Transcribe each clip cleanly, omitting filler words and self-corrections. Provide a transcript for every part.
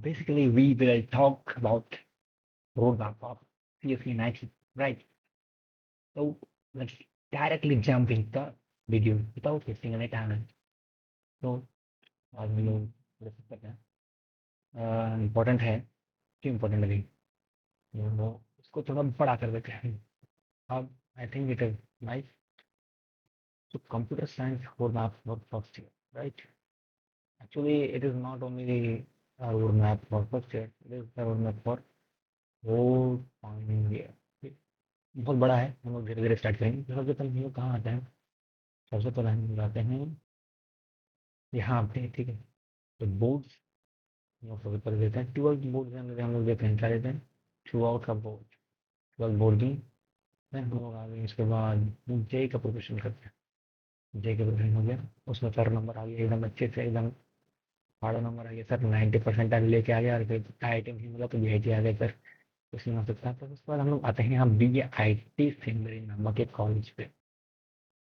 Basically, we will talk about roadmap of CSE 90, right? So let's directly jump into the video without wasting any time. So आज हम लोग discuss करते हैं important है क्यों important लगी वो उसको थोड़ा बड़ा कर देते हैं अब I think it is nice तो computer science roadmap for first year, right? Actually, it is not only a roadmap for first year, it is a roadmap for whole founding year. बहुत बड़ा है, हम लोग धीरे धीरे स्टार्ट करेंगे। सबसे पहले हम लोग कहाँ आते हैं? सबसे पहले हम लोग आते हैं यहाँ पे, ठीक है। तो बोर्ड्स हम लोग सबसे पहले देते हैं 12 बोर्ड हम लोग देते हैं, क्या देते हैं? थ्रू आउट का बोर्ड, 12 बोर्ड दी। फिर हम लोग आ गए, इसके बाद जे का प्रिपरेशन करते हैं। जे का प्रिपरेशन हो गया, उसमें सर नंबर आ गया एकदम अच्छे से, एकदम बड़ा नंबर आ गया सर, 90% लेके आ गया। और फिर आई टी नहीं मिला तो बी आई टी आ गया सर, कुछ नहीं हो सकता। तो उसके बाद हम लोग आते हैं यहाँ बी आई टी सिंगरी नामक एक कॉलेज पे,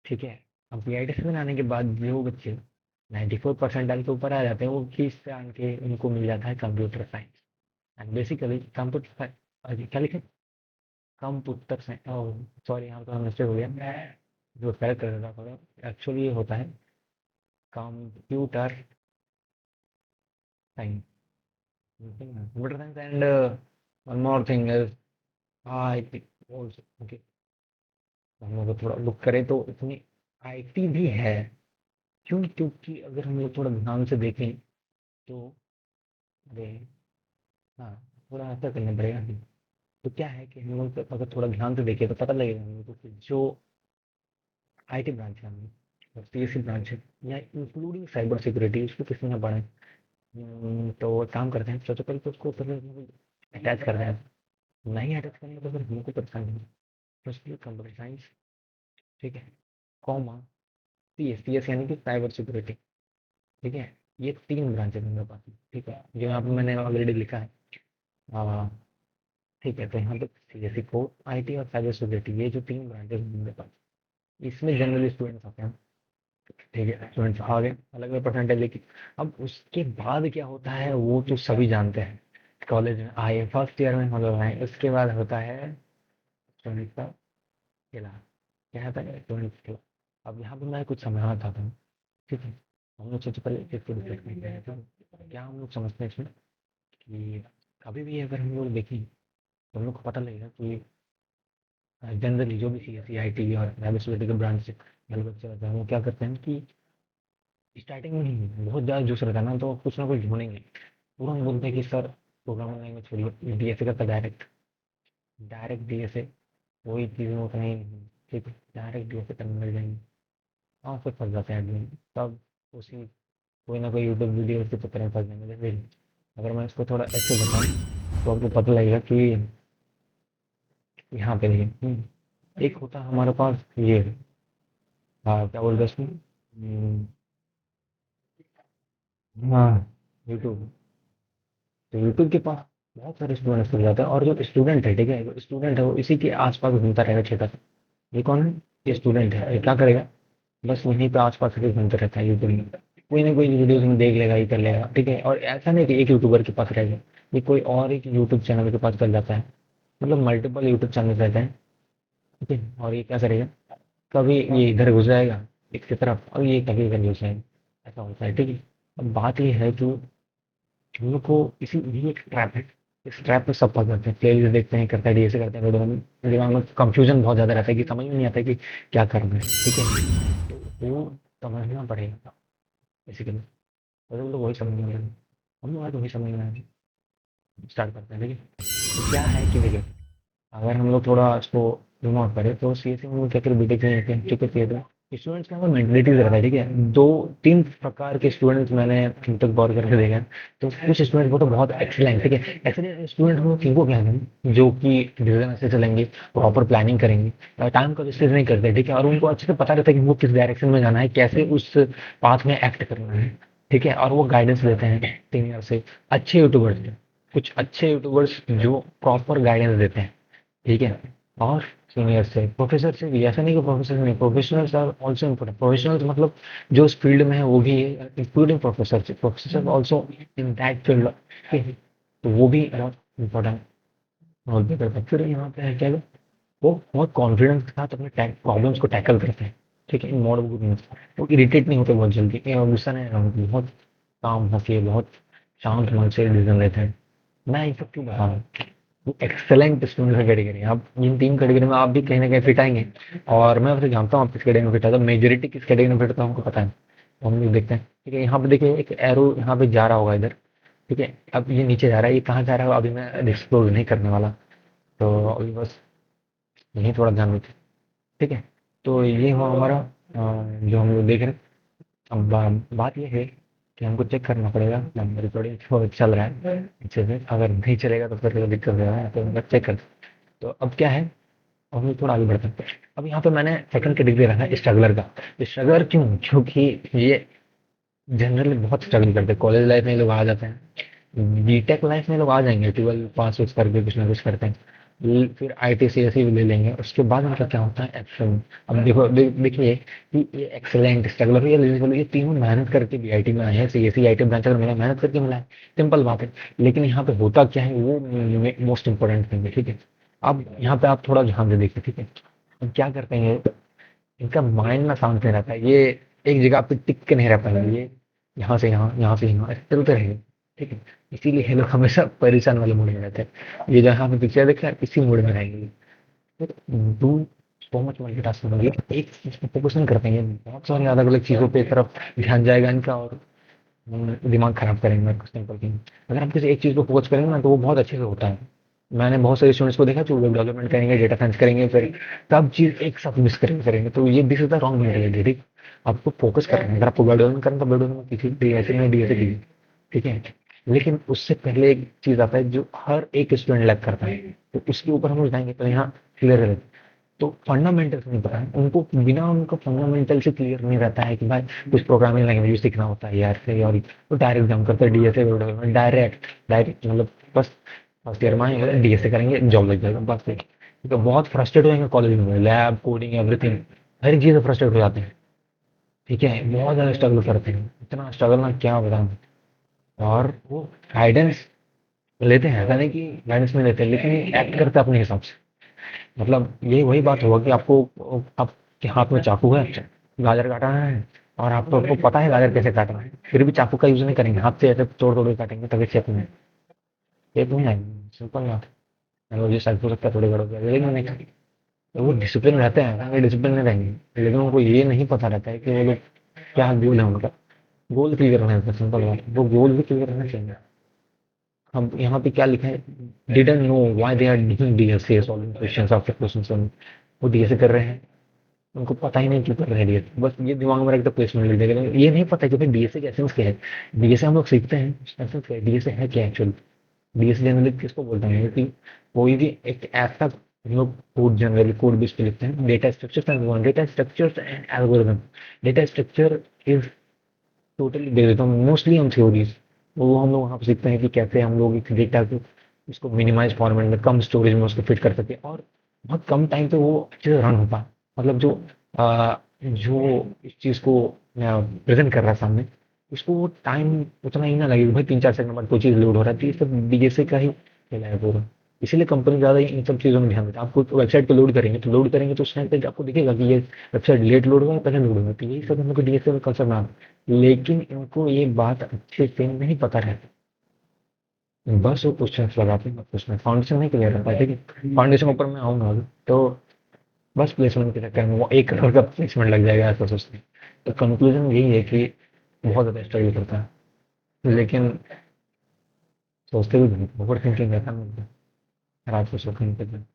ठीक है। अब बी आई टी सेवन आने के बाद जो बच्चे 94% के ऊपर आ जाते हैं, वो फीस से आन के उनको मिल जाता है computer science. And basically computer क्या लिखे? कंप्यूटर साइंस, सॉरी यहाँ तो मिस्टेक हो गया, जो करेक्ट कर रहा था। एक्चुअली ये होता है computer science, computer science and one more thing is I T also, okay. हम लोग थोड़ा लुक करें तो इसमें आईटी भी है। क्यों? क्योंकि अगर हम लोग थोड़ा ध्यान से देखें तो, अरे हाँ, थोड़ा ऐसा करना पड़ेगा। तो क्या है कि हम लोग अगर थोड़ा ध्यान से देखें तो पता लगेगा हम लोग को कि जो आईटी ब्रांच है, हम लोग सीएससी ब्रांच है, या इंक्लूडिंग साइबर सिक्योरिटी, उसको किसी ने पढ़ा है। तो एक काम करते हैं, सबसे पहले तो उसको पहले अटैच कर रहे हैं। नहीं अटैच करेंगे तो फिर हमको परेशानी है। फर्स्टली कंप्यूटर साइंस, ठीक है, comma C S, C S यानी कि साइबर सिक्योरिटी, ठीक है। ये 3 ब्रांचेस हैं मेरे पास, ठीक है, जो यहाँ पे मैंने ऑलरेडी लिखा है। हाँ, ठीक है। तो यहाँ पे C S C core, I T और साइबर सिक्योरिटी, ये जो 3 ब्रांचेस हैं मेरे पास, इसमें जनरली स्टूडेंट्स आते हैं, ठीक है। स्टूडेंट्स आ गए अलग अलग परसेंटेज लेके। अब उसके बाद क्या होता है वो तो सभी जानते हैं। कॉलेज में आए, फर्स्ट ईयर में हम लोग आए, उसके बाद होता है स्टूडेंट का खिला, क्या होता है? स्टूडेंट खिला। अब यहाँ पे मैं कुछ समझाना चाहता हूँ, ठीक है। हम लोग सबसे पहले इसको डिस्कस करते हैं। तो क्या हम लोग समझते हैं इसमें कि कभी भी अगर हम लोग देखें तो हम लोग को पता लगेगा कि जनरली जो भी C S C I T और साइबर सिक्योरिटी के ब्रांच से वाले बच्चे होते हैं, वो क्या करते हैं कि स्टार्टिंग में ही बहुत ज़्यादा जोश रहता है ना, तो कुछ ना कुछ ढूंढेंगे। तुरंत बोलते हैं कि सर प्रोग्रामिंग लैंग्वेज छोड़िए, डी एस ए करता, direct direct D S A, कोई चीज़ में उतना ही नहीं, ठीक है, डायरेक्ट डी एस ए करने लग जाएंगे। हाँ, फिर फंस जाते हैं आदमी तब, उसी कोई ना कोई यूट्यूब वीडियो के चक्कर में फंस जाएंगे। जैसे अगर मैं इसको थोड़ा ऐसे बताऊँ तो आपको पता लगेगा कि यहाँ पे देखिए, एक होता है हमारे पास ये, क्या बोलते हैं इसको? हाँ, यूट्यूब। तो यूट्यूब के पास बहुत सारे स्टूडेंट्स मिल जाते हैं, और जो स्टूडेंट है, ठीक है, जो स्टूडेंट है वो इसी के आसपास घूमता रहेगा क्षेत्र। ये कौन है? ये स्टूडेंट है। ये क्या करेगा? बस वहीं पे आसपास ही घूमते रहता है यूट्यूब में, कोई ना कोई वीडियोज में देख लेगा, ये कर लेगा, ठीक है। और ऐसा नहीं कि एक यूट्यूबर के पास रहेगा, ये कोई और एक यूट्यूब चैनल के पास चल जाता है। मतलब मल्टीपल यूट्यूब चैनल रहते हैं, ठीक है। और ये क्या करेगा? कभी ये इधर घुस जाएगा इसकी तरफ, और ये कभी इधर घुस जाएगा, ऐसा होता है, ठीक है। अब बात ये है कि हम लोग को इसी ये एक ट्रैप है, इस ट्रैप में सब फंस जाते हैं। प्लेलिस्ट देखते हैं, करते हैं, डीएसए करते हैं, तो दिमाग में कंफ्यूजन बहुत ज़्यादा रहता है कि समझ में नहीं आता है कि क्या करना है, ठीक है। तो वो समझना पड़ेगा बेसिकली, तो हम लोग वही समझ में हम लोग आज वही समझ में स्टार्ट करते हैं, ठीक है। तो क्या है कि देखिए, अगर हम लोग थोड़ा इसको जूम आउट करें तो सीएससी में क्या कर बीटेक में, ठीक है, तो स्टूडेंट्स का मेंटलिटीज रहता है, ठीक है। 2-3 प्रकार के स्टूडेंट्स मैंने अभी तक गौर करके देखा है। तो कुछ स्टूडेंट्स वो तो बहुत एक्सीलेंट, ठीक है, एक्सीलेंट स्टूडेंट हम लोग किनको कहते हैं? जो कि डिसीजन से चलेंगे, प्रॉपर प्लानिंग करेंगे, टाइम का वेस्टेज नहीं करते, ठीक है। और उनको अच्छे से पता रहता है कि उनको किस डायरेक्शन में जाना है, कैसे उस पाथ में एक्ट करना है, ठीक है। और वो गाइडेंस देते हैं सीनियर से। अच्छे यूट्यूबर्स, कुछ अच्छे यूट्यूबर्स जो प्रॉपर गाइडेंस देते हैं, ठीक है। और सीनियर से, प्रोफेसर से भी। ऐसा नहीं कि प्रोफेसर नहीं, professionals are also important. Professionals मतलब जो उस फील्ड में है वो भी है, इंक्लूडिंग प्रोफेसर से, professor also in that field, तो वो भी बहुत इम्पोर्टेंट रोल प्ले करते हैं। फिर यहाँ पे है क्या, वो बहुत कॉन्फिडेंस के साथ अपने प्रॉब्लम्स को टैकल करते हैं। ठीक है, इन मोड ऑफ गुडनेस, वो इरिटेट नहीं होते बहुत जल्दी, गुस्सा नहीं होते, बहुत काम होके बहुत शांत मन से डिसीजन लेते हैं। मैं ये सब क्यों बता रहा हूँ, वो एक्सेलेंट स्टूडेंट की कैटेगरी है। आप इन 3 कैटेगरी में आप भी कहीं न कहीं फिट आएँगे, और मैं वैसे जानता हूँ आप किस कैटेगरी में फिट आते हो, मेजॉरिटी किस कैटेगरी में फिट आता है हमको पता है। तो हम लोग देखते हैं, ठीक है, यहाँ पे देखिए एक एरो यहाँ पे जा रहा होगा इधर, ठीक है? अब ये नीचे जा रहा है, ये कहाँ जा रहा है अभी मैं डिस्क्लोज़ नहीं करने वाला, तो अभी बस यही थोड़ा ध्यान रखिए, ठीक है? तो ये हुआ हमारा जो हम लोग देख रहे हैं। अब बात ये है कि हमको चेक करना पड़ेगा नंबर रिकॉर्डिंग तो चल रहा है अच्छे से, अगर नहीं चलेगा तो फिर दिक्कत हो जाएगा, तो मैं चेक कर। तो अब क्या है, अब हम थोड़ा आगे बढ़ते हैं। अब यहाँ पे मैंने सेकंड कैटेगरी रखा है स्ट्रगलर का। स्ट्रगलर क्यों, क्योंकि ये जनरली बहुत स्ट्रगल करते हैं, कॉलेज लाइफ में लोग आ जाते हैं, बीटेक लाइफ में लोग आ जाएंगे, 12 पास उस करके कुछ ना कुछ करते हैं, फिर आईटी सी एस भी ले लेंगे, उसके बाद उनका क्या होता है एक्शन। अब देखो देखिए कि ये एक्सेलेंट स्ट्रगलर ये लेवल, ये तीनों मेहनत करके भी आईटी में आए हैं, C S C IT branch अगर मिला मेहनत करके मिला है, सिंपल बात है। लेकिन यहाँ पे होता क्या है, वो मोस्ट इंपॉर्टेंट थिंग है, ठीक है? अब यहाँ पे आप थोड़ा ध्यान से देखिए, ठीक है? अब क्या करते हैं इनका माइंड ना शांत नहीं रहता है, ये एक जगह पे टिक के नहीं रह पाएंगे, ये यहाँ से यहाँ, यहाँ से यहाँ ऐसे चलते रहेंगे, ठीक है? इसीलिए ये लोग हमेशा परेशान वाले मूड में रहते हैं। ये जहाँ पे पिक्चर देख रहे हैं इसी मूड में रहेंगे। फिर डू सो मच मल्टीटास्किंग होगी, एक चीज पे फोकस नहीं कर पाएंगे, बहुत सारी अलग अलग चीजों पे तरफ ध्यान जाएगा इनका, और दिमाग खराब करेंगे सिंपल थिंग। अगर हम किसी एक चीज को फोकस करेंगे ना तो वो बहुत अच्छे से होता है। मैंने बहुत सारे स्टूडेंट्स को देखा जो वेब डेवलपमेंट करेंगे, डेटा साइंस करेंगे, फिर सब चीज एक साथ मिस करेंगे, तो ये this is the wrong mentality, ठीक? आपको फोकस करना है, अगर आपको वेब डेवलपमेंट करना है तो वेब डेवलपमेंट किसी डीएसए में डीएसए कीजिए, ठीक है? लेकिन उससे पहले एक चीज आता है जो हर एक स्टूडेंट लैग करता है, तो उसके ऊपर हम लोग जाएंगे तो यहाँ क्लियर है। तो फंडामेंटल्स नहीं पता है उनको, बिना उनको फंडामेंटल से क्लियर नहीं रहता है कि भाई कुछ प्रोग्रामिंग लैंग्वेज भी सीखना होता है यार से, और तो डायरेक्ट जम करते हैं DSA web development, direct direct मतलब बस फर्स्ट ईयर में आएंगे डीएसए करेंगे जॉब लग जाएगा बस। तो बहुत फ्रस्ट्रेट हो जाएंगे कॉलेज में, लैब कोडिंग एवरीथिंग हर चीज से फ्रस्ट्रेट हो जाते हैं, ठीक है? बहुत ज्यादा स्ट्रगल करते हैं, इतना स्ट्रगल ना क्या बताऊं। और वो गाइडेंस लेते हैं, ऐसा नहीं कि गाइडेंस नहीं लेते, लेकिन एक्ट करते हैं अपने हिसाब से। मतलब ये वही बात होगा कि आपको, आपके हाथ में चाकू है, गाजर काटना है, और आपको पता है गाजर कैसे काटना है, फिर भी चाकू का यूज नहीं करेंगे, हाथ से ऐसे तोड़ तोड़ के काटेंगे तभी शेप में आएंगे, सिंपल बात है। चलो ये साइड हो सकता है थोड़ी बड़ो गया लेकिन नहीं, तो वो डिसिप्लिन रहते हैं, डिसिप्लिन में रहेंगे, लेकिन उनको ये नहीं पता रहता है कि वो लोग क्या गोल है उनका, गोल क्लियर रहना है, सिंपल बात है, वो गोल भी क्लियर रहना चाहिए। हम यहाँ पे क्या लिखा है, didn't know why they are doing DSA solving questions after questions, वो डीएसए कर रहे हैं, उनको पता ही नहीं क्यों कर रहे हैं डीएसए, बस ये दिमाग में रखते प्लेसमेंट लिख देगा, लेकिन ये नहीं पता कि भाई डीएसए का एसेंस क्या है। डीएसए हम लोग सीखते हैं, एसेंस क्या है, डीएसए है क्या एक्चुअली। डीएसए जनरली किसको बोलते हैं कि कोई भी एक ऐसा, हम लोग कोड जनरली कोड बेस पे लिखते हैं, data structures and data structures and algorithm. Data structure is totally based on mostly on theories, वो हम लोग वहाँ पे सीखते हैं कि कैसे हम लोग एक डेटा को उसको मिनिमाइज फॉर्मेट में कम स्टोरेज में उसको फिट कर सके, और बहुत कम टाइम पे वो अच्छे से रन हो पाए। मतलब जो इस चीज़ को प्रेजेंट कर रहा है सामने, उसको वो टाइम उतना ही ना लगे भाई 3-4 सेकंड बाद कोई चीज़ लोड हो रहा है, तो ये सब डीएसए का ही खेला है पूरा। इसीलिए कंपनी ज़्यादा इन सब चीज़ों में ध्यान देता है। आपको वेबसाइट पे लोड करेंगे तो उस टाइम पे आपको दिखेगा कि ये वेबसाइट लेट लोड हुआ है पहले लोड हुआ है, तो यही सब हम लोग को डीएसए का कंसेप्ट ना, लेकिन इनको ये बात अच्छे से नहीं पता रहती, बस वो क्वेश्चन लगाते हैं, उसमें फाउंडेशन नहीं क्लियर रहता है, ठीक है? फाउंडेशन ऊपर में आऊंगा अभी, तो बस प्लेसमेंट के चक्कर में वो 1 करोड़ का प्लेसमेंट लग जाएगा ऐसा सोचते हैं। तो कंक्लूजन यही है कि बहुत ज़्यादा स्ट्रगल करता है, लेकिन सोचते भी ओवर थिंकिंग रहता है, खराब सोचते हैं।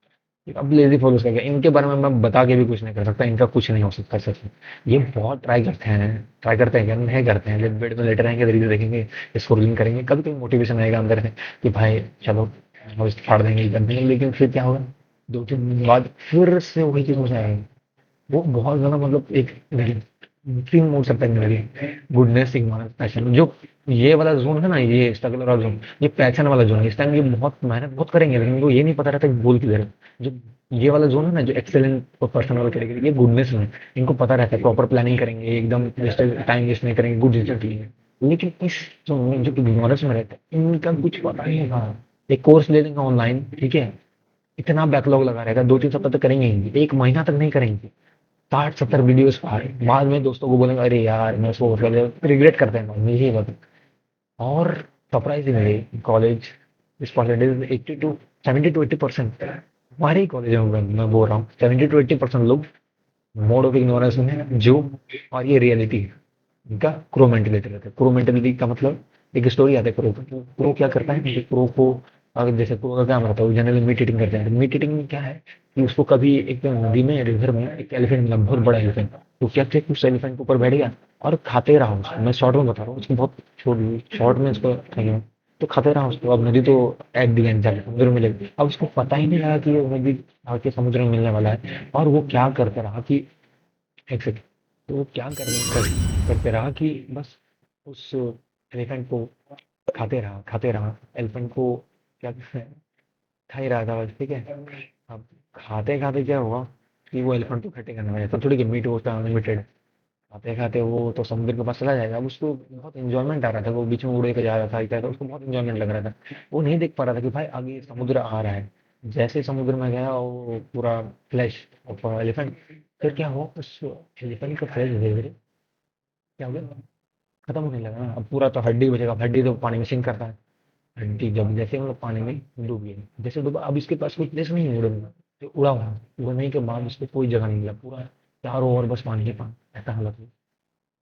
अब लेजी फॉलोज करके इनके बारे में मैं बता के भी कुछ नहीं कर सकता, इनका कुछ नहीं हो सकता सच में। ये बहुत ट्राई करते हैं क्या नहीं करते हैं, जब बेड में लेटे रहेंगे रील देखेंगे, स्क्रोलिंग करेंगे, कभी कभी मोटिवेशन आएगा अंदर से कि भाई चलो हम इस फाड़ देंगे ये कर देंगे, लेकिन फिर क्या होगा, 2-3 दिन बाद फिर से वही चीज हो जाएगी। वो बहुत ज्यादा मतलब एक एक्सट्रीम मोड सकता है मेरे, गुडनेस सिग्मा पैशन जो, ये वाला जोन है ना, ये स्ट्रगल वाला जोन, ये पैशन वाला जोन है, इस टाइम ये बहुत मेहनत बहुत करेंगे, लेकिन उनको ये नहीं पता रहता कि गोल किधर है। जो ये वाला जोन है ना, जो एक्सेलेंट पर्सन वाला कैटेगरी, ये गुडनेस में, इनको पता रहता है, प्रॉपर प्लानिंग करेंगे, एकदम टाइम वेस्ट नहीं करेंगे, गुड रिजल्ट लेंगे। लेकिन इस जोन में जो इग्नोरेंस में रहते हैं, इनका कुछ पता नहीं होगा। एक कोर्स ले लेंगे ऑनलाइन, ठीक है, इतना बैकलॉग लगा रहेगा, 2-3 सप्ताह तक करेंगे ही नहीं, 1 महीना तक नहीं करेंगे, 60-70 वीडियोस बाद में दोस्तों को बोलेंगे अरे यार मैं उसको रिग्रेट करते हैं, मुझे ये बात। और सरप्राइजिंगली कॉलेज रिस्पॉन्सिबिलिटीज 70 to 80% हमारे ही कॉलेज में मैं बोल रहा हूँ, 70 to 80% लोग मोड ऑफ इग्नोरेंस में जो, और ये रियलिटी है इनका। क्रो मेंटेलिटी रहता है। क्रो मेंटेलिटी का मतलब, एक स्टोरी आता है क्रो की। क्रो क्या करता है कि क्रो को, अगर जैसे क्रो का काम रहता है, वो जनरली मीट ईटिंग करते हैं। मीट ईटिंग में क्या है कि उसको कभी एक नदी में, रिवर में एक एलिफेंट मिला, बहुत बड़ा एलिफेंट। तो क्या किया कि उस एलिफेंट के ऊपर बैठ गया और खाते रहा उसको। मैं शॉर्ट में बता रहा हूँ, उसको बहुत शॉर्ट में इसको खाएंगे। तो खाते रहा उसको। अब नदी तो एट दी एंड जाके समुद्र में मिलेगी। अब उसको पता ही नहीं लगा कि ये नदी आके समुद्र में मिलने वाला है। और वो क्या करते रहा कि, एक सेकंड, तो वो क्या करते रहा कि बस उस एलिफेंट को खाते रहा एलिफेंट को, क्या खा ही रहा था बस, ठीक है। अब खाते खाते क्या हुआ कि वो एलिफेंट तो खट्टे करने लगा, तो थोड़ी कि मीट होता है अनलिमिटेड। खाते खाते वो तो समुद्र के पास चला जाएगा। अब उसको बहुत इंजॉयमेंट आ रहा था, वो बीच में उड़ के जा रहा था, क्या था, उसको बहुत इंजॉयमेंट लग रहा था। वो नहीं देख पा रहा था कि भाई आगे समुद्र आ रहा है। जैसे ही समुद्र में गया वो पूरा फ्लैश ऑफ एलिफेंट, फिर क्या हुआ उस एलिफेंट का फ्लैश धीरे धीरे क्या हो गया, खत्म होने लगा ना। अब पूरा तो हड्डी बचेगा। हड्डी तो पानी में सिंक करता है। हड्डी जब जैसे मतलब पानी में डूब गई, जैसे डूबा, अब इसके पास कोई प्लेस नहीं है उड़ने का। तो उड़ा वहां, उड़ने के बाद उसको कोई जगह नहीं मिला, पूरा चारों ओर बस पानी के पानी, ऐसा हालत हुई।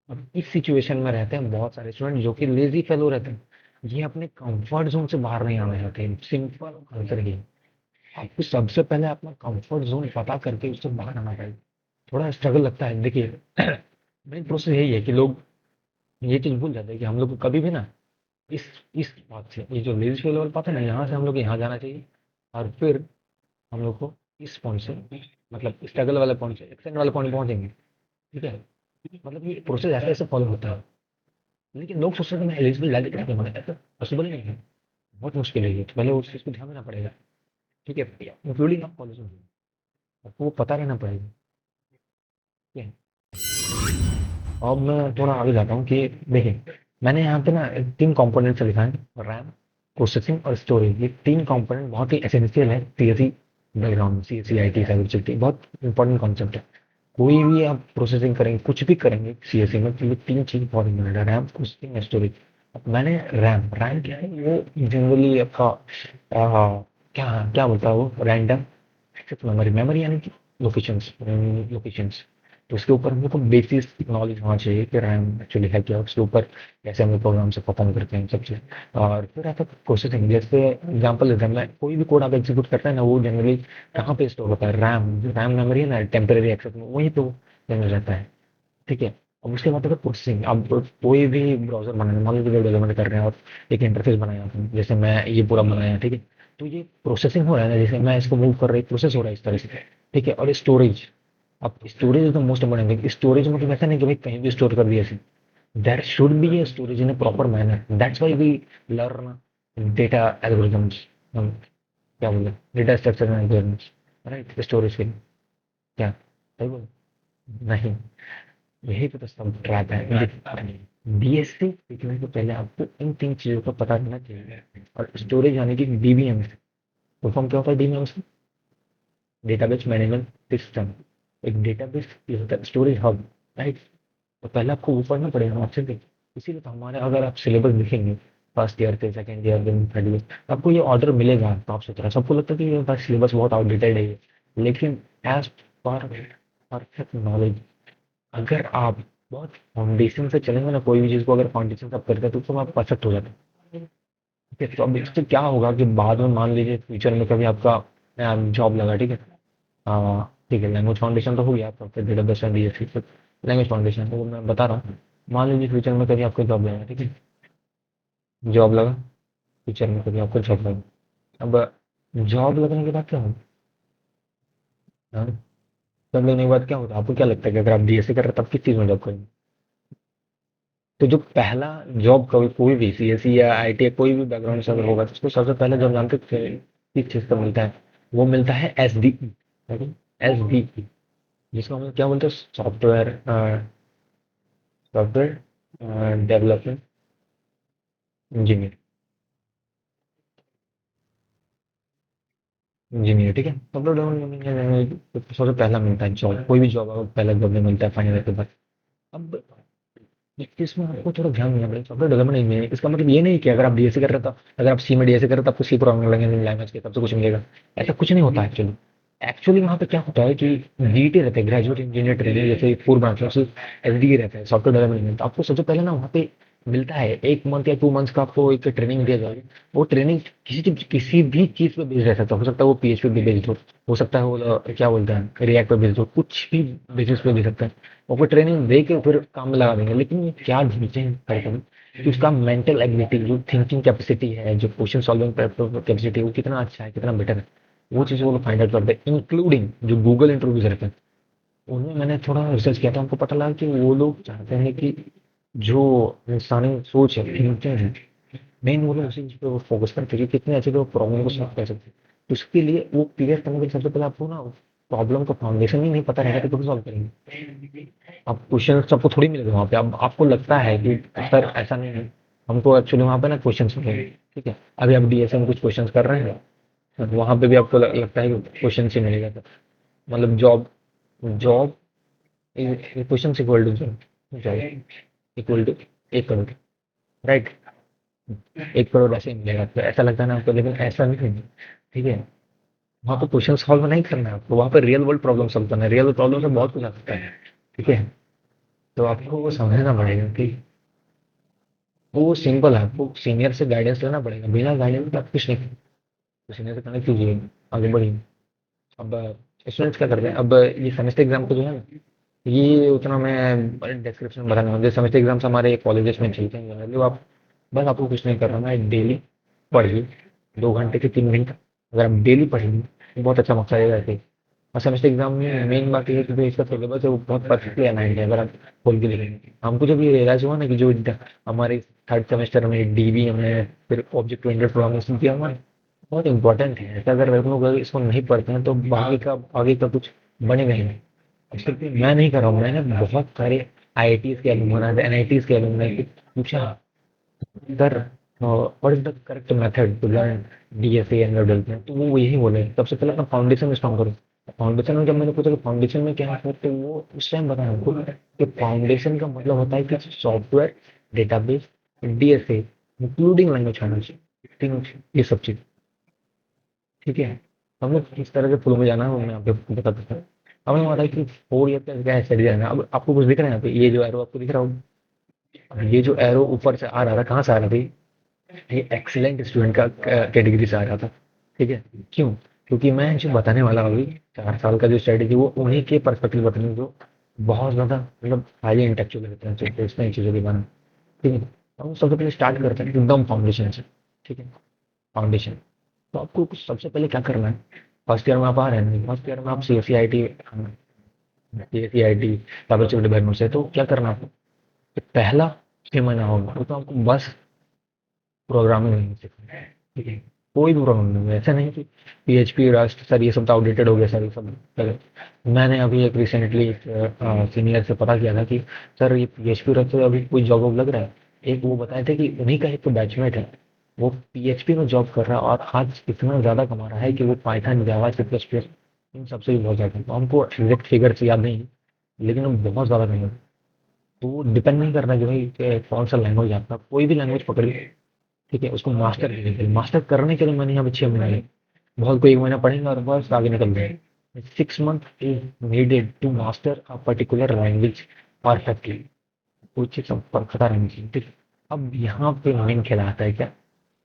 अब इस सिचुएशन में रहते हैं बहुत सारे स्टूडेंट जो कि लेजी फेलो रहते हैं। ये अपने कंफर्ट जोन से बाहर नहीं आना चाहते हैं। सिंपल आंसर ये है। आपको सबसे पहले अपना कंफर्ट जोन पता करके उससे बाहर आना पड़ेगा। थोड़ा स्ट्रगल लगता है, देखिए। मेन प्रोसेस यही है कि लोग ये चीज भूल जाते हैं कि हम लोग को कभी भी ना, इस इस बात से, ये जो लेडीज लेवल पाते हैं ना, यहाँ से हम लोग यहाँ जाना चाहिए। और फिर हम लोग को इस पॉइंट से, मतलब स्ट्रगल वाले पॉइंट से एक्शन वाले पॉइंट पहुंचेंगे, ठीक है। मतलब ये प्रोसेस ऐसे ऐसे फॉलो होता है। लेकिन लोग सोचते हैं कि मैं एलिजिबल डायरेक्ट कैसे बना, ऐसा पॉसिबल ही नहीं है। बहुत मुश्किल है ये, तो पहले उस चीज़ को ध्यान देना पड़ेगा, ठीक है, इंक्लूडिंग आप कॉलेज में। आपको वो पता रहना पड़ेगा, ठीक है। अब मैं थोड़ा आगे जाता हूँ कि देखिए, मैंने यहाँ पे ना 3 कंपोनेंट से लिखा है, रैम, प्रोसेसिंग और स्टोरेज। ये 3 कंपोनेंट बहुत ही एसेंशियल है सीएससी बैकग्राउंड में। सीएससी आईटी साइबर सिक्योरिटी बहुत इंपॉर्टेंट कॉन्सेप्ट है। कोई भी आप प्रोसेसिंग करेंगे, कुछ भी करेंगे सीएससी में, तो ये 3 चीज बहुत इंपॉर्टेंट है, रैम, प्रोसेसिंग, स्टोरेज। अब मैंने रैम रैम क्या है, वो जनरली आपका क्या क्या बोलता है वो, रैंडम एक्सेस मेमोरी। मेमोरी यानी कि लोकेशंस, लोकेशंस। तो उसके ऊपर हमको बेसिस नॉलेज होना चाहिए कि रैम एक्चुअली है क्या, उसके ऊपर कैसे हम लोग प्रोग्राम से परफॉर्म करते हैं, सब चीज़। और फिर आता है प्रोसेसिंग। जैसे एग्जांपल लेते हैं, मैं कोई भी कोड आप एग्जीक्यूट करते हैं ना, वो जनरली कहाँ पे स्टोर होता है, रैम। जो रैम मेमोरी है ना, टेम्परेरी एक्सेस में, वहीं तो जनरल रहता है, ठीक है। अब उसके बाद अगर प्रोसेसिंग, अब कोई भी ब्राउजर बनाना, मान लीजिए वेब डेवलपमेंट कर रहे हैं और एक इंटरफेस बनाया आपने, जैसे मैं ये पूरा बनाया, ठीक है। तो ये प्रोसेसिंग हो रहा है ना, जैसे मैं इसको मूव कर रही, प्रोसेस हो रहा है इस तरह से, ठीक है। और स्टोरेज, अब storage is the most important thing. Storage मतलब ऐसा नहीं कि भाई कहीं भी स्टोर कर दिया ऐसे। There should be a storage in a proper manner. That's why we learn data algorithms, हम क्या बोले, data structure and algorithms, right, storage के लिए। क्या सही बोल? नहीं, यही तो सब ट्रैप है। डीएससी सीखने से पहले आपको इन 3 चीजों का पता रहना चाहिए। और स्टोरेज यानी कि डीबीएम, फुल फॉर्म क्या होता है डीबीएम? Database management system. एक डेटाबेस ये होता है स्टोरेज हब, राइट। तो पहले आपको वो पढ़ना पड़ेगा अच्छे से। इसीलिए तो हमारे, अगर आप सिलेबस लिखेंगे फर्स्ट ईयर के, सेकंड ईयर के, थर्ड ईयर, तो आपको ये ऑर्डर मिलेगा। तो आप सोच रहे हैं, सबको लगता है कि ये सिलेबस बहुत आउटडेटेड है ये। लेकिन एज पर परफेक्ट नॉलेज, अगर आप बहुत फाउंडेशन से चलेंगे ना, कोई भी चीज़ को अगर फाउंडेशन से आप करते हैं तो आप परफेक्ट हो जाते हैं, ठीक है। तो अब इससे क्या होगा कि बाद में मान लीजिए फ्यूचर में कभी आपका जॉब लगा, ठीक है। ठीक है, लैंग्वेज फाउंडेशन तो हो गया आपका, फिर डेटाबेस एंड डीएसपी, फिर लैंग्वेज फाउंडेशन, तो वो मैं बता रहा हूँ। मान लीजिए फ्यूचर में कभी आपको जॉब लगा, ठीक है। जॉब लगा, फ्यूचर में कभी आपको जॉब लगा। अब जॉब लगने के बाद क्या होगा? हाँ, जॉब लगने के बाद क्या होता है? आपको क्या लगता है कि अगर आप डीएससी कर रहे हैं तब किस चीज़ में जॉब करेंगे? तो जो पहला जॉब, कोई भी सीएससी या आईटी या कोई भी बैकग्राउंड से अगर होगा, तो उसको सबसे पहले जॉब जानते थे किस चीज़ का मिलता है? वो मिलता है एसडीई। एसडीई, जिसको हम लोग क्या बोलते हैं, सॉफ्टवेयर डेवलपमेंट इंजीनियर। इंजीनियर, ठीक है। सॉफ्टवेयर डेवलपमेंट इंजीनियर सबसे पहला मिलता है जॉब, कोई भी जॉब आपको पहला जॉब में मिलता है फाइनल ईयर के बाद। अब इसमें आपको थोड़ा ध्यान देना पड़ेगा, सॉफ्टवेयर डेवलपमेंट इंजीनियर, इसका मतलब ये नहीं कि अगर आप डीएससी कर रहे हो तो, अगर आप सी में डीएससी कर रहे हो तो आपको सी प्रोग्रामिंग लैंग्वेज के तब से कुछ मिलेगा। ऐसा कुछ नहीं होता एक्चुअली। एक्चुअली वहाँ पे क्या होता है कि जीटी रहते हैं, ग्रेजुएट इंजीनियर ट्रेनिंग, जैसे फोर ब्रांच एसडी रहता है सॉफ्टवेयर डेवलपमेंट। तो आपको सबसे पहले ना वहाँ पे मिलता है 1 मंथ या 2 मंथ्स का आपको एक ट्रेनिंग दिया जाएगा। वो ट्रेनिंग किसी भी चीज़ पे बेस्ड रह सकता है। हो सकता है वो पीएचपी पे बेस्ड हो सकता है वो क्या बोलते हैं रिएक्ट पे बेस्ड हो, कुछ भी बेसिस पे दे सकता है। वो ट्रेनिंग दे के फिर काम में लगा देंगे। लेकिन ये क्या ढूंढते हैं करते हैं कि उसका मेंटल एबिलिटी, जो थिंकिंग कैपेसिटी है, जो क्वेश्चन सॉल्विंग कैपेसिटी है, वो कितना अच्छा है, कितना बेटर है, वो चीज़ें वो लोग फाइंड आउट करते हैं। इंक्लूडिंग जो गूगल इंटरव्यूज रहते हैं, उनमें मैंने थोड़ा रिसर्च किया था, हमको पता लगा कि वो लोग चाहते हैं कि जो इंसानी सोच है, थिंकिंग है, मेन वो लोग उसी चीज़ पे वो फोकस करते हैं कि कितने अच्छे से वो प्रॉब्लम को सॉल्व कर सकते हैं। तो उसके लिए वो क्लियर करने के लिए सबसे पहले आपको ना प्रॉब्लम का फाउंडेशन ही नहीं पता रहेगा तो कैसे सॉल्व करेंगे। अब क्वेश्चन सबको थोड़ी मिलेगा वहाँ पे। अब आपको लगता है कि सर ऐसा नहीं है, हमको एक्चुअली वहाँ पे ना क्वेश्चन मिलेंगे, ठीक है। अभी आप डीएसए में कुछ क्वेश्चन कर रहे हैं, तो वहाँ पे भी आपको लगता है कि क्वेश्चन से मिलेगा। तो मतलब job job question equal to job equal to 1 crore, right. 1 crore ऐसे ही मिलेगा। तो ऐसा लगता है ना आपको, लेकिन ऐसा नहीं है, ठीक है। वहाँ पे क्वेश्चन सॉल्व नहीं करना है आपको, वहाँ पे रियल वर्ल्ड प्रॉब्लम सॉल्व करना है। रियल वर्ल्ड प्रॉब्लम से बहुत कुछ आ सकता है, ठीक है। तो आपको वो समझना पड़ेगा कि वो सिंपल है, आपको सीनियर से गाइडेंस लेना पड़ेगा। बिना गाइडेंस के आप कुछ नहीं करेंगे। तो सीनियर से कनेक्ट कीजिए, आगे बढ़िए। अब स्टूडेंट्स क्या करते हैं, अब ये सेमेस्टर एग्जाम को जो है ना, ये उतना मैं डिस्क्रिप्शन बता नहीं, सेमेस्टर एग्जाम्स हमारे कॉलेजेस में चलते हैं जनरली। आप बस आपको कुछ नहीं करना है, डेली पढ़िए, 2 घंटे से 3 घंटा। अगर आप डेली पढ़ेंगे तो बहुत अच्छा मौका आएगा ऐसे। और सेमेस्टर एग्जाम में मेन बात ये है कि जो इसका सिलेबस है वो बहुत परफेक्टली अलाइंड है। अगर आप खोल के देखेंगे, हमको जब ये रियलाइज हुआ ना कि जो हमारे थर्ड सेमेस्टर में डीबी हमें फिर ऑब्जेक्ट ओरिएंटेड प्रोग्रामिंग किया हुआ है, बहुत इंपॉर्टेंट है। ऐसा अगर हम लोग अगर इसको नहीं पढ़ते हैं तो आगे का कुछ बनेगा ही नहीं। अब सिर्फ ये मैं नहीं कर रहा हूँ, मैंने बहुत सारे आईआईटीज के एलुमनाई, एनआईटीज के एलुमनाई से पूछा, sir what is the correct method to learn DSA and development. तो वो यही बोले सबसे पहले अपना फाउंडेशन स्ट्रॉन्ग करो। फाउंडेशन में जब मैंने पूछा कि फाउंडेशन में क्या है, तो वो उस टाइम बताया हमको कि फाउंडेशन का मतलब होता है कि software, database, DSA including language foundation, तीनों ये सब चीज, ठीक है। हम लोग किस तरह के फ्लो में जाना है वो मैं आपको बता देता हूँ। हमें पता है कि 4 ईयर का क्या स्टडी जाना है। अब आपको कुछ दिख रहा है यहाँ पे, ये जो एरो आपको दिख रहा होगा, अब ये जो एरो ऊपर से आ रहा था, कहाँ से आ रहा था ये एक्सीलेंट स्टूडेंट का कैटेगरी से आ रहा था, ठीक है। क्यों? क्योंकि मैं जो बताने वाला हूँ अभी, 4 साल का जो स्ट्रेटेजी, वो उन्हीं के पर्सपेक्टिव बताने जो बहुत ज्यादा मतलब हाईली इंटेलेक्चुअल रहते हैं, तो इसमें इन चीजों के बारे में, ठीक है। हम सबसे पहले स्टार्ट करते हैं एकदम फाउंडेशन से, ठीक है। फाउंडेशन, तो आपको कुछ सबसे पहले क्या करना है। फर्स्ट ईयर में आप आ रहे हैं, फर्स्ट ईयर में आप C S C I T cyber security background से, तो क्या करना है आपको, कि पहला 6 महीना होगा वो तो आपको बस प्रोग्रामिंग नहीं सीखना है, ठीक है। कोई भी प्रोग्रामिंग नहीं है, ऐसा नहीं कि पीएचपी रस्ट सर ये सब तो आउटडेटेड हो गया सर, ये सब पहले। मैंने अभी एक रिसेंटली सीनियर से पता किया था कि सर ये पीएचपी रस्ट से अभी कोई जॉब वॉब लग रहा है। एक वो बताए थे कि उन्हीं का एक तो बैचमेट है, वो पीएचपी में जॉब कर रहा है और आज इतना ज्यादा कमा रहा है कि वो पाइथन, जावा, सी प्लस प्लस इन सबसे भी बहुत ज्यादा, तो हमको एग्जैक्ट फिगर याद नहीं है, लेकिन वो बहुत ज्यादा कमा। तो वो डिपेंड नहीं करना कि भाई कौन सा लैंग्वेज आपका, कोई भी लैंग्वेज पकड़िए, ठीक है। उसको मास्टर करने के लिए, मास्टर करने के लिए मैंने यहाँ पे 6 महीने लगे। बहुत कोई 1 महीना पढ़ेंगे और बस आगे निकल जाएंगे। 6 month is needed to master a particular language perfectly, वो चीज सब पता रहनी चाहिए, ठीक है। अब यहाँ पे मेन खेला आता है क्या,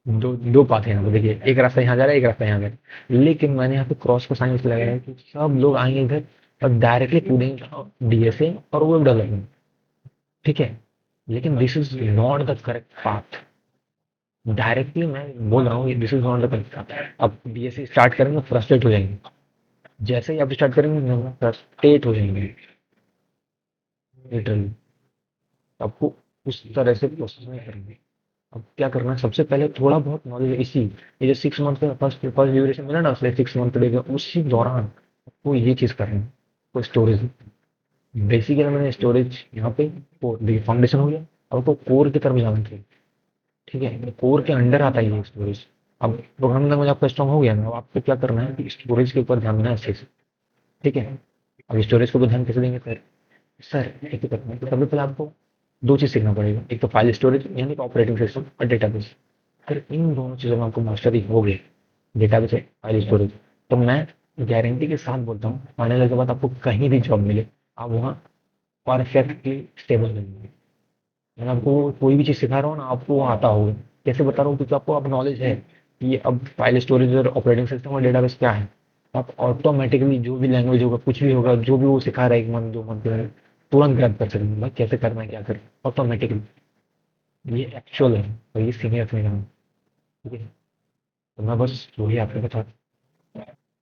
दो दो पाथ है यहाँ पे, देखिए एक रास्ता यहाँ जा रहा है, एक रास्ता यहाँ जा रहा है, लेकिन मैंने यहाँ पे क्रॉस का साइन इसलिए लगाया है कि सब लोग आएंगे इधर और डायरेक्टली कूदेंगे डीएसए और वेब डेवलपमेंट, ठीक है। लेकिन this is not the correct path. Directly मैं बोल रहा हूँ this is not the correct. अब बीएससी स्टार्ट करेंगे फ्रस्ट्रेट हो जाएंगे, जैसे ही आप स्टार्ट करेंगे फ्रस्ट्रेट हो जाएंगे लिटरली। आपको उस तरह से प्रोसेस नहीं करेंगे, अब क्या करना है, सबसे पहले थोड़ा बहुत नॉलेज इसी, ये जो 6 मंथ का फर्स्ट फर्स्ट ड्यूरेशन मिला ना, उसने 6 मंथ देगा, उसी दौरान आपको ये चीज़ करनी है। तो स्टोरेज, बेसिकली मैंने स्टोरेज यहाँ पे फाउंडेशन हो गया। अब आपको कोर की तरफ जाना चाहिए। ठीक है, कोर के अंडर आता है ये स्टोरेज। अब प्रोग्रामिंग लैंग्वेज आपका स्ट्रॉन्ग हो गया ना, अब आपको क्या करना है कि स्टोरेज के ऊपर ध्यान देना है अच्छे से। ठीक है, अब स्टोरेज को भी ध्यान कैसे देंगे सर? सर एक ही करना है, तो सबसे पहले आपको दो चीज़ सीखना पड़ेगा, एक तो फाइल स्टोरेज यानी कि ऑपरेटिंग सिस्टम और डेटाबेस। अगर इन दोनों चीज़ों में आपको मास्टरी हो गई, डेटाबेस है फाइल स्टोरेज, तो मैं गारंटी के साथ बोलता हूँ आने लगे के बाद आपको कहीं भी जॉब मिले, आप वहाँ परफेक्टली स्टेबल रहेंगे। मैं आपको कोई भी चीज़ सिखा रहा हूँ ना, आपको वो आता होगा। कैसे बता रहा हूँ? क्योंकि आपको अब नॉलेज है कि ये अब फाइल स्टोरेज और ऑपरेटिंग सिस्टम और डेटाबेस क्या है। आप ऑटोमेटिकली जो भी लैंग्वेज होगा, कुछ भी होगा, जो भी वो सिखा रहा है 1 मंथ 2 मंथ में, तुरंत ग्रैब कर सकेंगे भाई, कैसे करना है क्या करना है ऑटोमेटिकली। ये एक्चुअल है और ये सीनियर में है। ठीक है, तो मैं बस वही आपको बता,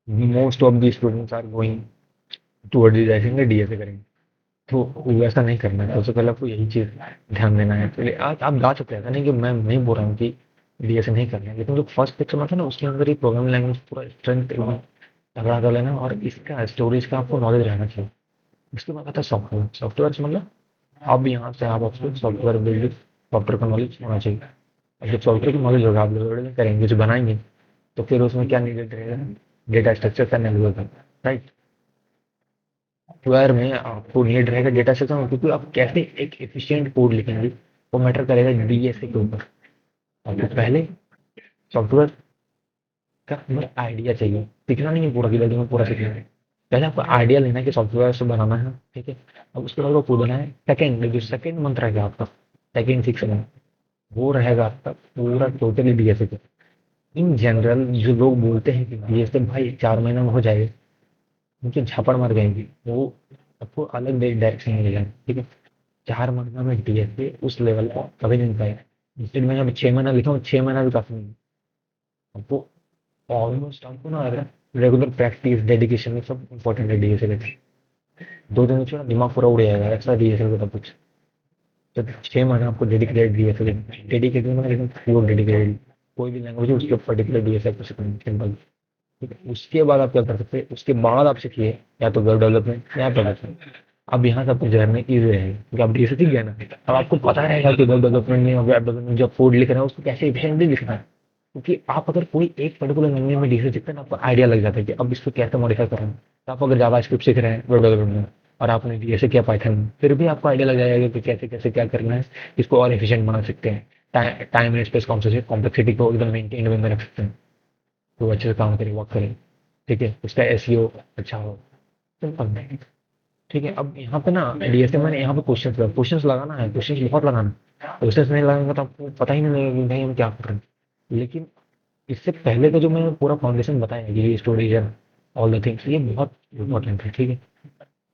most of the students are going towards designing DSA करेंगे। तो वैसा नहीं करना है, सबसे पहले आपको यही चीज़ ध्यान देना है। पहले आप गा सकते हैं, ऐसा नहीं कि मैं नहीं बोल रहा हूँ कि डीएसए नहीं करना है, लेकिन जो फर्स्ट पिक्चर था ना, उसके अंदर ही प्रोग्रामिंग लैंग्वेज पूरा स्ट्रेंथ एकदम तगड़ा कर लेना, और इसका स्टोरेज का आपको नॉलेज रहना चाहिए। उसके बाद आता है सॉफ्टवेयर। सॉफ्टवेयर से मतलब अब यहाँ से आप आपको सॉफ्टवेयर बिल्ड, सॉफ्टवेयर का नॉलेज होना चाहिए। और जब सॉफ्टवेयर की नॉलेज होगा, आप लोग करेंगे जो बनाएंगे, तो फिर उसमें क्या नीडेड रहेगा? डेटा स्ट्रक्चर का नॉलेज होगा, राइट? सॉफ्टवेयर में आपको नीड रहेगा डेटा स्ट्रक्चर, क्योंकि आप कैसे एक एफिशिएंट कोड लिखेंगे वो मैटर करेगा डीएसए के ऊपर। आपको पहले सॉफ्टवेयर का मतलब आइडिया चाहिए, सीखना नहीं है पूरा की में पूरा सीखना है। पहले आपको आइडिया लेना है कि सॉफ्टवेयर से बनाना है, ठीक है। अब उसके बाद वो कूदना है सेकंड, जो सेकंड मंथ रहेगा आपका, सेकंड 6 मंथ, वो रहेगा आपका पूरा टोटली डीएसए पे। इन जनरल जो लोग बोलते हैं कि डीएसए भाई 4 महीने में हो जाएगा, उनके झापड़ मार जाएंगे वो, आपको अलग डायरेक्शन में ले जाए। ठीक है, 4 महीना में डीएसए उस लेवल पर कभी नहीं पाया। इंस्टेड में अभी 6 महीना लिखा हूँ, 6 महीना भी काफी नहीं। आपको ऑलमोस्ट आपको ना रेगुलर प्रैक्टिस डेडिकेशन में सब इंपॉर्टेंट है डीएसए का। 2 दिन में छोड़ा दिमाग पूरा उड़ जाएगा ऐसा डीएसए का सब कुछ। तो 6 महीना आपको डेडिकेटेड डीएसए, डेडिकेटेड मतलब एकदम प्योर डेडिकेटेड, कोई भी लैंग्वेज है उसके पर्टिकुलर डीएसए आपको सीखना है, सिंपल। ठीक है, उसके बाद आप क्या कर सकते हैं? उसके बाद आप सीखिए या तो वेब डेवलपमेंट या प्रोडक्शन। अब यहाँ से आपको जर्नी ईजी रहेगी, क्योंकि आप डीएसए सीख गए ना। अब आपको पता रहेगा कि वेब डेवलपमेंट में और वेब डेवलपमेंट जो कोड लिख रहे हैं उसको कैसे एफिशिएंटली लिखना है। क्योंकि आप अगर कोई एक पर्टिकुलर लैंग्वेज में डीएसए सीखते हैं ना, आपको आइडिया लग जाता है कि अब इसको कैसे मॉडिफाई करना है। तो आप अगर जावास्क्रिप्ट सीख रहे हैं वेब डेवलपमेंट में, और आपने डीएसए किया पाइथन में, फिर भी आपको आइडिया लग जाएगा कि कैसे कैसे क्या करना है, इसको और एफिशिएंट बना सकते हैं, टाइम एंड स्पेस कॉम्प्लेक्सिटी को एकदम मेंटेन वे में रख सकते हैं, तो अच्छे से काम करे, वर्क करे। ठीक है, उसका एसईओ अच्छा हो, सिंपल। ठीक है, अब यहाँ पे ना डीएसए में यहाँ पे क्वेश्चंस लगाना है, क्वेश्चंस बहुत लगाना है। क्वेश्चंस नहीं लगाएंगे तो आपको पता ही नहीं लगेगा कि भाई हम क्या कर रहे हैं। लेकिन इससे पहले का जो मैंने पूरा फाउंडेशन बताया कि ये स्टोरेज है, ऑल द थिंग्स, ये बहुत इंपॉर्टेंट है। ठीक है,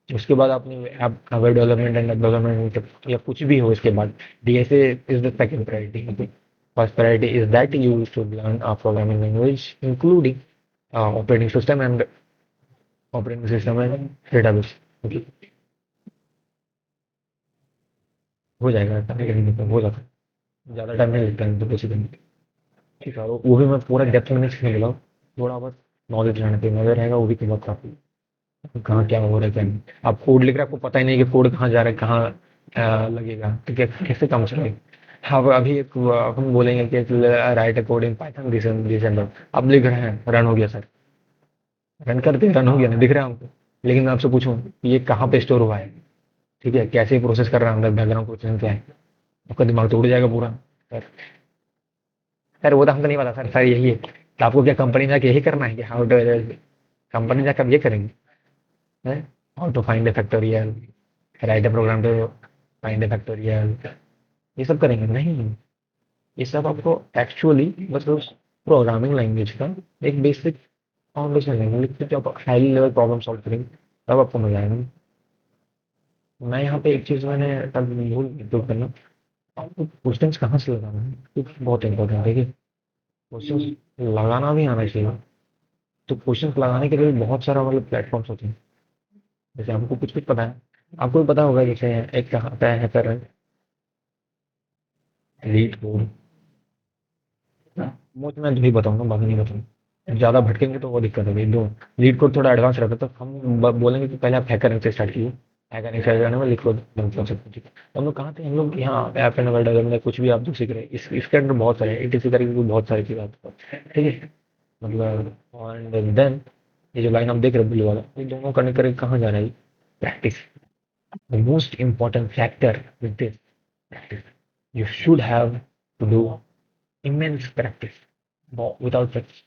उसके बाद आपने वेब डेवलपमेंट एंड डेवलपमेंट या कुछ भी हो, इसके बाद DSA is the second priority. First priority is that you should learn a programming language including operating system and database. हो जाएगा, ऐसा नहीं करेंगे तो हो जाता है, ज़्यादा टाइम नहीं लगता है तो कुछ दिन। ठीक है, वो भी मैं पूरा डेप्थ में नहीं सीखने लगा हूँ, थोड़ा बहुत नॉलेज रहना चाहिए, नॉलेज रहेगा वो भी तो बहुत काफ़ी। कहाँ क्या हो रहा है क्या नहीं, आप कोड लिख रहे हैं, आपको पता ही नहीं कि कोड कहाँ जा रहा है, कहाँ लगेगा, तो क्या कैसे काम चलेगा। हाँ, अभी एक हम बोलेंगे कि right a code in Python this and that, अब लिख रहे हैं रन हो गया सर, रन करते रन हो गया, नहीं दिख रहा है हमको। लेकिन मैं आपसे पूछूं कि ये कहाँ पे स्टोर हुआ है, ठीक है, कैसे प्रोसेस कर रहा है अंदर, बैकग्राउंड प्रोसेसिंग क्या है, आपका दिमाग तो उड़ जाएगा पूरा। सर, सर वो तो हमको नहीं पता सर, सर यही है, तो आपको क्या कंपनी में जाके यही करना है कि हाउ टू, कंपनी जाकर अब ये करेंगे, how to find a factorial, write a program to find a factorial, ये सब करेंगे नहीं। ये सब आपको एक्चुअली बस उस प्रोग्रामिंग लैंग्वेज का एक बेसिक फाउंडेशन लेंगे, लेकिन जब आप हाई लेवल प्रॉब्लम सॉल्व करेंगे तब आपको मजा आएगा। मैं यहाँ पे एक चीज़ मैंने तब भूल इंक्लूड करना, आपको क्वेश्चंस कहाँ से लगाना है, ये बहुत इंपॉर्टेंट है। देखिए, क्वेश्चंस लगाना भी आना चाहिए। तो क्वेश्चंस लगाने के लिए बहुत सारा मतलब प्लेटफॉर्म्स होते हैं। जैसे हमको कुछ कुछ पता है, आपको भी पता होगा, जैसे एक कहाँ पे है, कर लीड कोड, मोस्ट मैं वही बताऊंगा, बाकी नहीं बताऊंगा, ज्यादा भटकेंगे तो वो दिक्कत होगी। दो लीड कोड थोड़ा एडवांस रहता है, तो हम बोलेंगे कि पहले आप हैकर से स्टार्ट कीजिए। हैकर स्टार्ट करने में लीड कोड पहुंच सकते हैं, ठीक है। तो हम लोग कहाँ थे, हम लोग यहाँ ऐप एंड वर्ल्ड डेवलपमेंट, कुछ भी आप जो सीख रहे हैं इसके अंदर बहुत सारे इसी तरीके की बहुत सारी चीजें आपको, ठीक है। मतलब एंड देन ये जो लाइन आप देख रहे हो ब्लू वाला, ये दोनों करने करके कहाँ जा रहा है, practice. The most important factor with this practice. You should have to do immense practice. Without practice,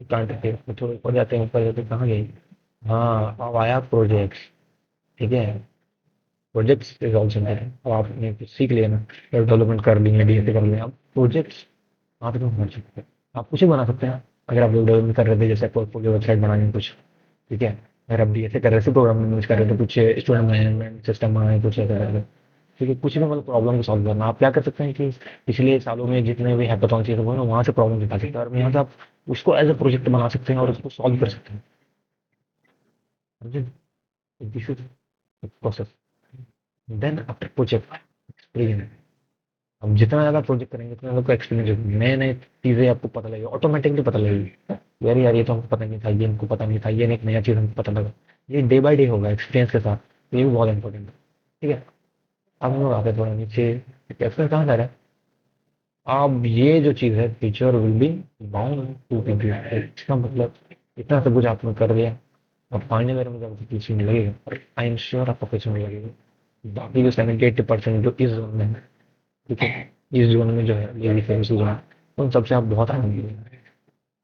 you can't achieve. तो थोड़े ऊपर जाते हैं, कहाँ गई? हाँ, अब आया प्रोजेक्ट्स, ठीक है। Projects is also important. अब आपने कुछ सीख लिया ना, वेब डेवलपमेंट कर लिए, डीएसए कर लिया, अब प्रोजेक्ट्स आप तो बना सकते हैं। आप कुछ भी बना सकते हैं। अगर आप वेब डेवलपमेंट कर रहे थे, जैसे पोर्टफोलियो वेबसाइट बनानी है कुछ, ठीक है। अगर आप डीएसए कर रहे थे, प्रोग्रामिंग यूज कर रहे थे, कुछ स्टूडेंट मैनेजमेंट सिस्टम बनाए, कुछ ऐसा कर रहे थे, ठीक है। कुछ भी मतलब प्रॉब्लम को सॉल्व करना, आप क्या कर सकते हैं कि पिछले सालों में जितने भी हैकाथॉन चीज़ हुए ना, वहाँ से प्रॉब्लम निकाल सकते हैं और यहाँ से आप उसको एज अ प्रोजेक्ट बना सकते हैं और उसको सॉल्व कर सकते हैं, समझे। This is process. Then after project experience, हम जितना ज़्यादा प्रोजेक्ट करेंगे उतना ज़्यादा एक्सपीरियंस होगी, नए नए चीज़ें आपको पता लगेगी, ऑटोमेटिकली पता लगेगी। यार ये तो हमको पता नहीं था, ये हमको पता नहीं था, ये एक नया चीज़ हमको पता लगा। ये डे बाय डे होगा एक्सपीरियंस के साथ, तो ये भी बहुत इंपॉर्टेंट है, ठीक है। अब हम लोग आते हैं थोड़ा नीचे, कैसे कहाँ जा रहा है। अब ये जो चीज़ है, teacher will be bound to complete, इसका मतलब इतना सब कुछ आपने कर दिया, अब फाइनल ईयर में जब आपको पीछे में लगेगा, आई एम श्योर आपको पीछे में लगेगा। बाकी जो 70-80% जो इस जोन में है, ठीक है, इस जोन में जो है ये फेमस जोन, उन सबसे आप बहुत आगे निकलेंगे।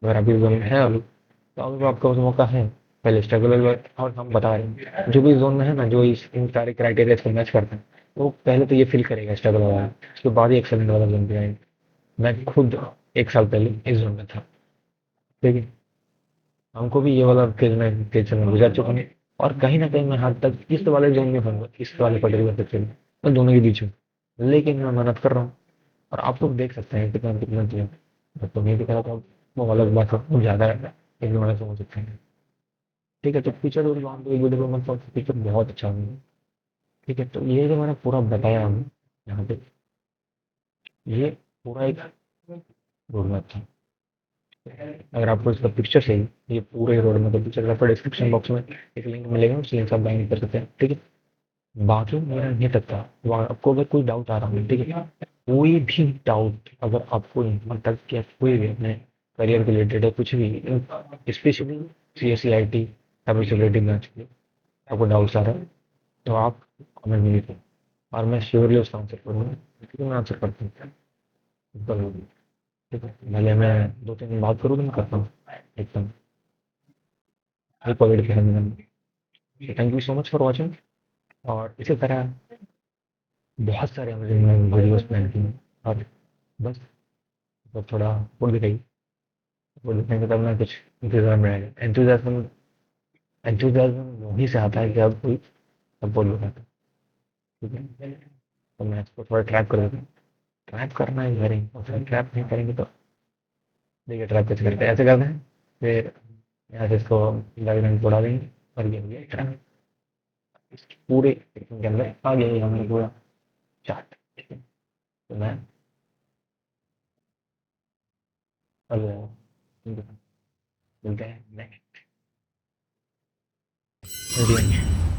अगर आप इस जोन में है अभी, तो अभी आपका उस मौका है। पहले स्ट्रगल, और हम बता रहे हैं जो भी जोन में है ना, जो इस इन सारे क्राइटेरिया को मैच करते हैं, वो पहले तो ये फील करेगा स्ट्रगल वाला, उसके बाद ही एक्सेलेंट वाला जोन पे आएंगे। मैं खुद 1 साल पहले इस जोन में था, ठीक है। हमको भी ये वाला फेज में गुजर चुका हूँ, और कहीं ना कहीं मैं हद तक इस वाले जोन में हूँ, इस वाले पर्टिकुलर सेक्शन में, मैं दोनों के बीच हूँ। लेकिन मैं मेहनत कर रहा हूँ, और आप लोग देख सकते हैं कितना कितना जो है, तो नहीं दिखा था, वो अलग बात है, वो ज़्यादा एक दो समझ सकते हैं, ठीक है। तो फीचर और वहाँ पे वीडियो में मतलब फीचर बहुत अच्छा है, ठीक है। तो ये जो मैंने पूरा बताया हूँ यहाँ पे, ये पूरा एक रोड मैप था। अगर आपको इसका पिक्चर चाहिए, ये पूरे रोड मैप का पिक्चर आपको डिस्क्रिप्शन बॉक्स में एक लिंक मिलेगा, उस लिंक से आप डाउनलोड कर सकते हैं, ठीक है। बाकी मेरा नहीं तक वहाँ आपको अगर कोई डाउट आ रहा है, ठीक है, कोई भी डाउट अगर आपको यहाँ तक या कोई भी अपने करियर के रिलेटेड है कुछ भी, specially C S C I T cyber security branch के लिए आपको डाउट्स आ रहा है, तो आप कमेंट में लिखें, और मैं श्योरली उसका आंसर करूँगा, क्योंकि मैं आंसर करता हूँ, बिल्कुल, ठीक है। भले मैं 2-3 दिन बात करूँ तो मैं करता हूँ एकदम, कोविड के समय। Thank you so much for watching, और इसी तरह बहुत सारे हमने वीडियोस प्लान किए हैं, और बस तो थोड़ा फुल भी गई, वो लिखने का तब ना कुछ इंतजाम रहेगा। एंथुजियाज्म, एंथुजियाज्म वहीं से आता है कि अब कोई सपोर्ट बताता है, ठीक है। तो मैं इसको थोड़ा ट्रैप कर देता हूँ, ट्रैप करना है वेरी, और फिर ट्रैप नहीं करेंगे तो देखिए ट्रैप कैसे करते हैं, ऐसे करते हैं, फिर यहाँ से इसको डायग्राम उड़ा देंगे, और ये हो गया ट्रैप। इस पूरे सेक्शन के अंदर आ गया ये हमारा पूरा चार्ट, ठीक है। तो मैं अब मिलते हैं नेक्स्ट वीडियो में।